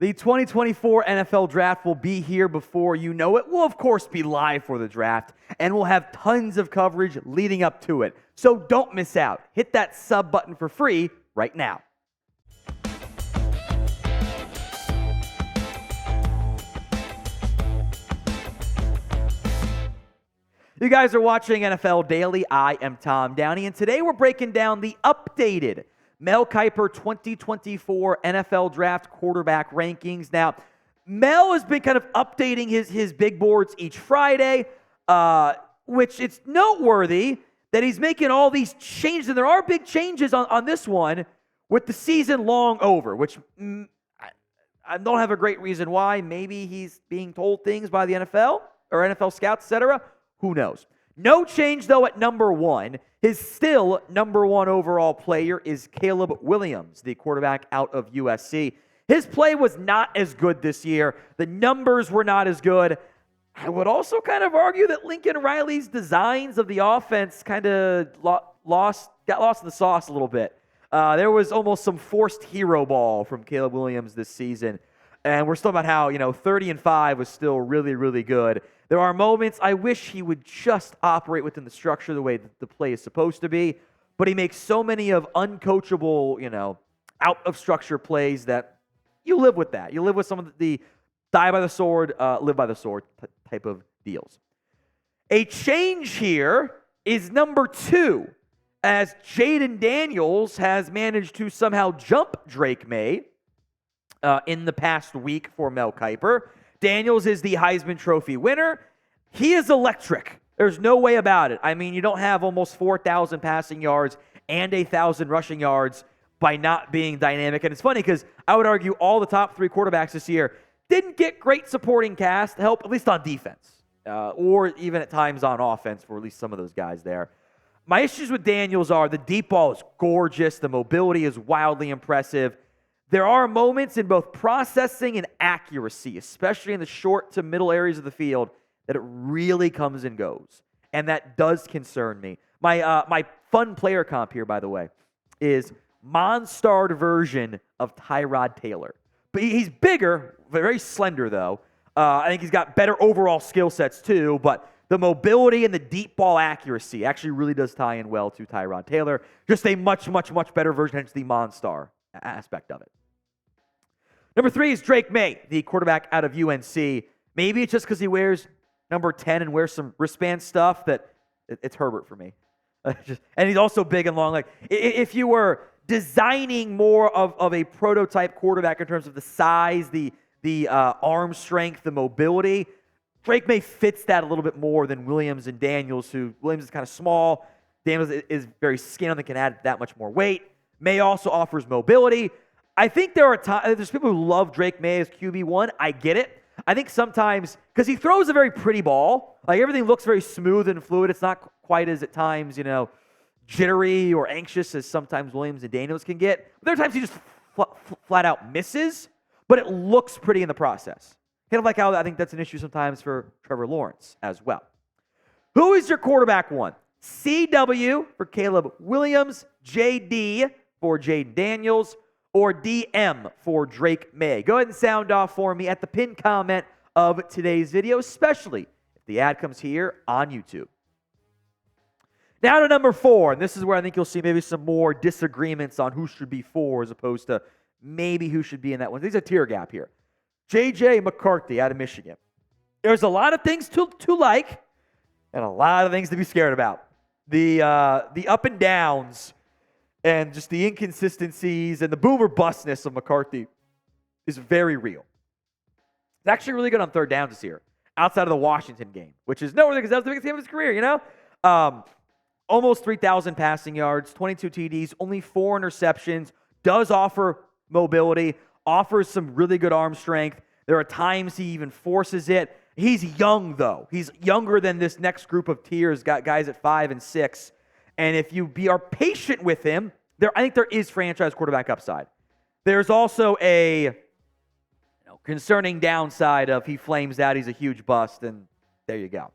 The 2024 NFL Draft will be here before you know it. We'll, of course, be live for the draft, and we'll have tons of coverage leading up to it. So don't miss out. Hit that sub button for free right now. You guys are watching NFL Daily. I am Tom Downey, and today we're breaking down the updated Mel Kiper 2024 NFL Draft quarterback rankings. Now, Mel has been kind of updating his big boards each Friday, which it's noteworthy that he's making all these changes, and there are big changes on this one with the season long over, which I don't have a great reason why. Maybe he's being told things by the NFL or NFL scouts, etc. Who knows? No change, though, at number one. His still number one overall player is Caleb Williams, the quarterback out of USC. His play was not as good this year. The numbers were not as good. I would also kind of argue that Lincoln Riley's designs of the offense kind of got lost in the sauce a little bit. There was almost some forced hero ball from Caleb Williams this season. And we're still about how, 30-5 was still really, really good. There are moments I wish he would just operate within the structure the way that the play is supposed to be, but he makes so many of uncoachable, out of structure plays that you live with that. You live with some of the die by the sword, live by the sword type of deals. A change here is number two, as Jaden Daniels has managed to somehow jump Drake Maye in the past week for Mel Kiper. Daniels is the Heisman Trophy winner. He is electric. There's no way about it. I mean, you don't have almost 4,000 passing yards and 1,000 rushing yards by not being dynamic. And it's funny because I would argue all the top three quarterbacks this year didn't get great supporting cast help, at least on defense, or even at times on offense for at least some of those guys there. My issues with Daniels are the deep ball is gorgeous. The mobility is wildly impressive. There are moments in both processing and accuracy, especially in the short to middle areas of the field, that it really comes and goes. And that does concern me. My fun player comp here, by the way, is Monstarred version of Tyrod Taylor. But he's bigger, very slender, though. I think he's got better overall skill sets, too. But the mobility and the deep ball accuracy actually really does tie in well to Tyrod Taylor. Just a much, much, much better version, hence the Monstar aspect of it. Number three is Drake Maye, the quarterback out of UNC. Maybe it's just because he wears number 10 and wears some wristband stuff that it's Herbert for me. And he's also big and long. Like, if you were designing more of a prototype quarterback in terms of the size, the arm strength, the mobility, Drake Maye fits that a little bit more than Williams and Daniels, who Williams is kind of small. Daniels is very skinny and can add that much more weight. Maye also offers mobility. I think there's people who love Drake Maye as QB1. I get it. I think sometimes, because he throws a very pretty ball, like everything looks very smooth and fluid. It's not quite as at times, jittery or anxious as sometimes Williams and Daniels can get. There are times he just flat out misses, but it looks pretty in the process. Kind of like how I think that's an issue sometimes for Trevor Lawrence as well. Who is your quarterback one? CW for Caleb Williams, JD for Jayden Daniels, or DM for Drake Maye? Go ahead and sound off for me at the pinned comment of today's video, especially if the ad comes here on YouTube. Now to number four, and this is where I think you'll see maybe some more disagreements on who should be four as opposed to maybe who should be in that one. There's a tier gap here. J.J. McCarthy out of Michigan. There's a lot of things to like and a lot of things to be scared about. The up and downs and just the inconsistencies and the boom or bustness of McCarthy is very real. It's actually really good on third downs this year, outside of the Washington game, which is noteworthy because that was the biggest game of his career, Almost 3,000 passing yards, 22 TDs, only 4 interceptions, does offer mobility, offers some really good arm strength. There are times he even forces it. He's young, though. He's younger than this next group of tiers, got guys at 5 and 6. And if you are patient with him, I think there is franchise quarterback upside. There's also a concerning downside of he flames out, he's a huge bust, and there you go.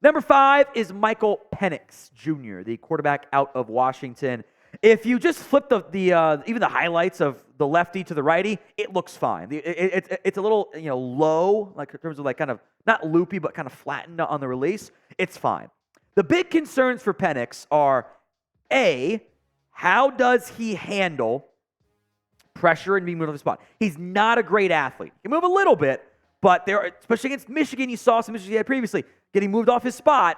Number 5 is Michael Penix Jr., the quarterback out of Washington. If you just flip even the highlights of the lefty to the righty, it looks fine. It's a little low, like in terms of like kind of not loopy, but kind of flattened on the release. It's fine. The big concerns for Penix are, A, how does he handle pressure and being moved off the spot? He's not a great athlete. He can move a little bit, but especially against Michigan, you saw some issues he had previously. Getting moved off his spot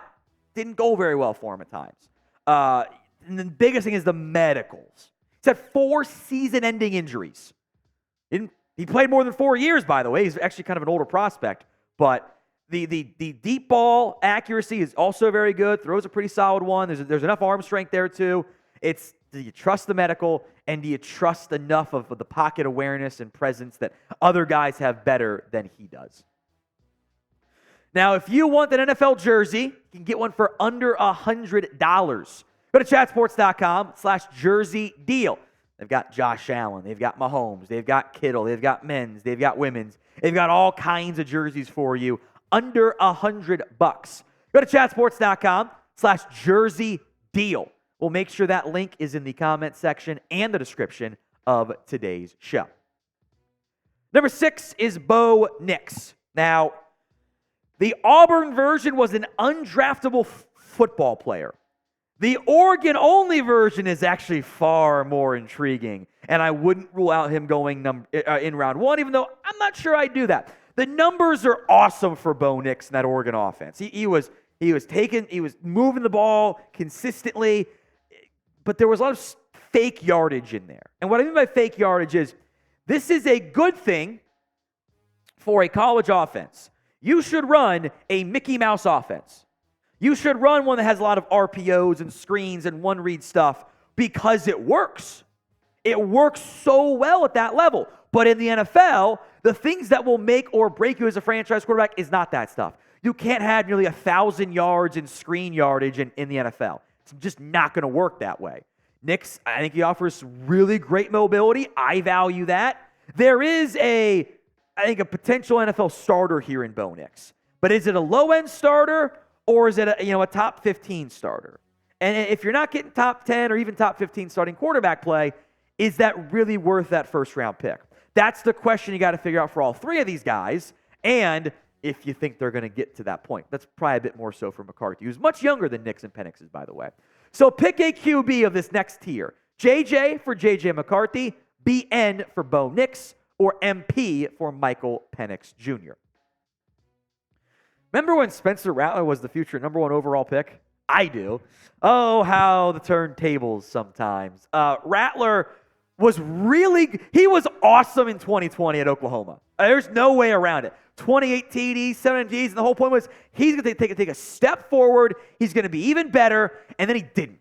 didn't go very well for him at times. And the biggest thing is the medicals. He's had 4 season-ending injuries. He played more than 4 years, by the way. He's actually kind of an older prospect. But the deep ball accuracy is also very good. Throws a pretty solid one. There's enough arm strength there, too. Do you trust the medical, and do you trust enough of the pocket awareness and presence that other guys have better than he does? Now, if you want an NFL jersey, you can get one for under $100. Go to chatsports.com/jersey deal. They've got Josh Allen. They've got Mahomes. They've got Kittle. They've got men's. They've got women's. They've got all kinds of jerseys for you under $100. Go to chatsports.com/jersey deal. We'll make sure that link is in the comment section and the description of today's show. Number 6 is Bo Nix. Now, the Auburn version was an undraftable football player. The Oregon-only version is actually far more intriguing, and I wouldn't rule out him going in round 1, even though I'm not sure I'd do that. The numbers are awesome for Bo Nix in that Oregon offense. He was moving the ball consistently, but there was a lot of fake yardage in there. And what I mean by fake yardage is this is a good thing for a college offense. You should run a Mickey Mouse offense. You should run one that has a lot of RPOs and screens and one-read stuff because it works. It works so well at that level. But in the NFL, the things that will make or break you as a franchise quarterback is not that stuff. You can't have nearly 1,000 yards in screen yardage in the NFL. It's just not going to work that way. Nix, I think he offers really great mobility. I value that. There is I think a potential NFL starter here in Bo Nix. But is it a low-end starter or is it a top 15 starter? And if you're not getting top 10 or even top 15 starting quarterback play, is that really worth that first-round pick? That's the question you got to figure out for all 3 of these guys, and if you think they're going to get to that point. That's probably a bit more so for McCarthy, who's much younger than Nix and Penix is, by the way. So pick a QB of this next tier. JJ for JJ McCarthy, BN for Bo Nix, or MP for Michael Penix Jr. Remember when Spencer Rattler was the future number 1 overall pick? I do. Oh, how the turntables sometimes. Rattler was he was awesome in 2020 at Oklahoma. There's no way around it. 28 TDs, 7 TDs, and the whole point was he's going to take a step forward. He's going to be even better, and then he didn't.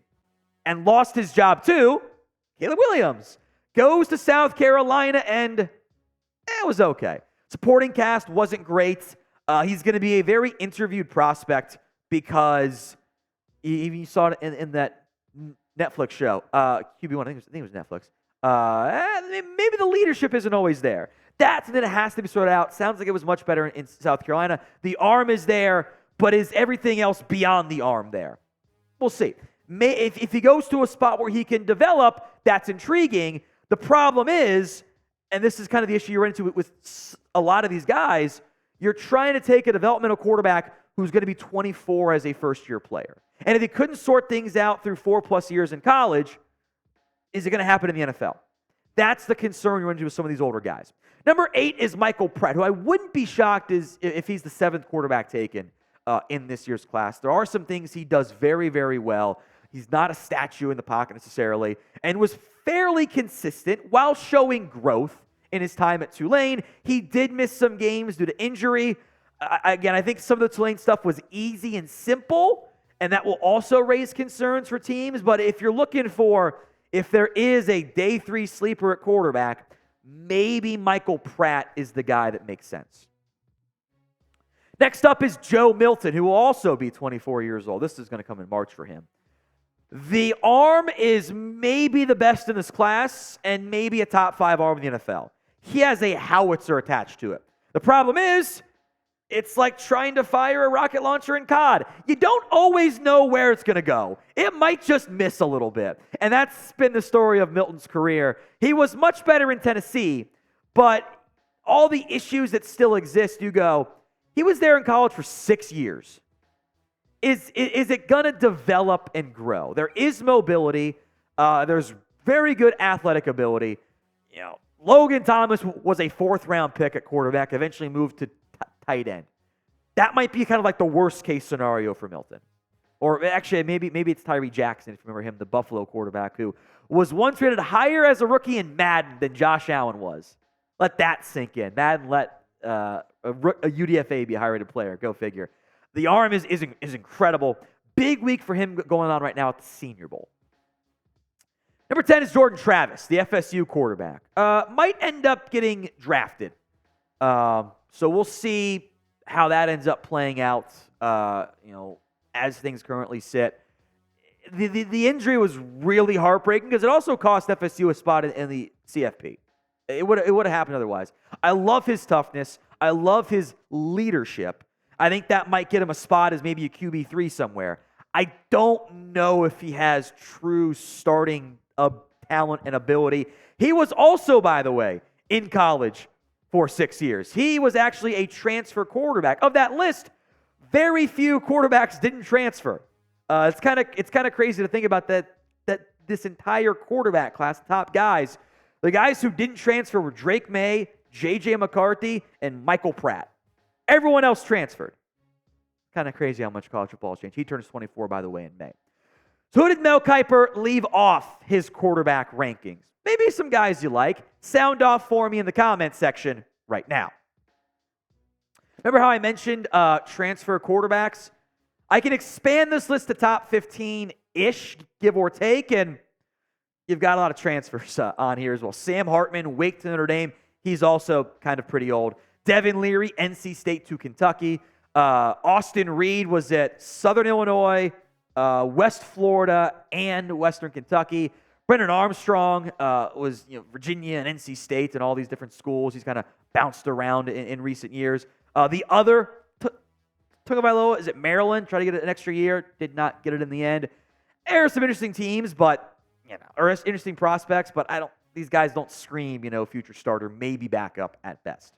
And lost his job to Caleb Williams. Goes to South Carolina, and it was okay. Supporting cast wasn't great. He's going to be a very interviewed prospect because even you saw it in that Netflix show, QB1, I think it was Netflix. Maybe the leadership isn't always there. That's something that has to be sorted out. Sounds like it was much better in South Carolina. The arm is there, but is everything else beyond the arm there? We'll see. If he goes to a spot where he can develop, that's intriguing. The problem is, and this is kind of the issue you run into with a lot of these guys, you're trying to take a developmental quarterback who's going to be 24 as a first-year player. And if he couldn't sort things out through 4+ years in college, is it going to happen in the NFL? That's the concern you run into with some of these older guys. Number 8 is Michael Pratt, who I wouldn't be shocked if he's the 7th quarterback taken in this year's class. There are some things he does very, very well. He's not a statue in the pocket necessarily, and was fairly consistent while showing growth in his time at Tulane. He did miss some games due to injury. Again, I think some of the Tulane stuff was easy and simple, and that will also raise concerns for teams. But if you're looking for, if there is a day 3 sleeper at quarterback, maybe Michael Pratt is the guy that makes sense. Next up is Joe Milton, who will also be 24 years old. This is going to come in March for him. The arm is maybe the best in this class and maybe a top 5 arm in the NFL. He has a howitzer attached to it. The problem is It's like trying to fire a rocket launcher in COD. You don't always know where it's going to go. It might just miss a little bit. And that's been the story of Milton's career. He was much better in Tennessee, but all the issues that still exist, you go, he was there in college for 6 years. Is it going to develop and grow? There is mobility. There's very good athletic ability. Logan Thomas was a 4th-round pick at quarterback, eventually moved to tight end. That might be kind of like the worst-case scenario for Milton. Or actually, maybe it's Tyree Jackson, if you remember him, the Buffalo quarterback, who was once rated higher as a rookie in Madden than Josh Allen was. Let that sink in. Madden let a UDFA be a higher-rated player. Go figure. The arm is incredible. Big week for him going on right now at the Senior Bowl. Number 10 is Jordan Travis, the FSU quarterback. Might end up getting drafted. So we'll see how that ends up playing out, as things currently sit. The injury was really heartbreaking because it also cost FSU a spot in the CFP. It would have happened otherwise. I love his toughness. I love his leadership. I think that might get him a spot as maybe a QB3 somewhere. I don't know if he has true starting talent and ability. He was also, by the way, in college for 6 years. He was actually a transfer quarterback. Of that list, very few quarterbacks didn't transfer. It's kind of crazy to think about that this entire quarterback class, top guys, the guys who didn't transfer were Drake Maye, J.J. McCarthy, and Michael Pratt. Everyone else transferred. Kind of crazy how much college football has changed. He turns 24, by the way, in May. So who did Mel Kiper leave off his quarterback rankings? Maybe some guys you like. Sound off for me in the comments section right now. Remember how I mentioned transfer quarterbacks? I can expand this list to top 15-ish, give or take, and you've got a lot of transfers on here as well. Sam Hartman, Wake to Notre Dame. He's also kind of pretty old. Devin Leary, NC State to Kentucky. Austin Reed was at Southern Illinois, West Florida, and Western Kentucky. Brendan Armstrong was Virginia and NC State and all these different schools. He's kind of bounced around in recent years. The other Tagovailoa is at Maryland. Tried to get it an extra year. Did not get it in the end. There are some interesting teams, or interesting prospects, but these guys don't scream, future starter, maybe backup at best.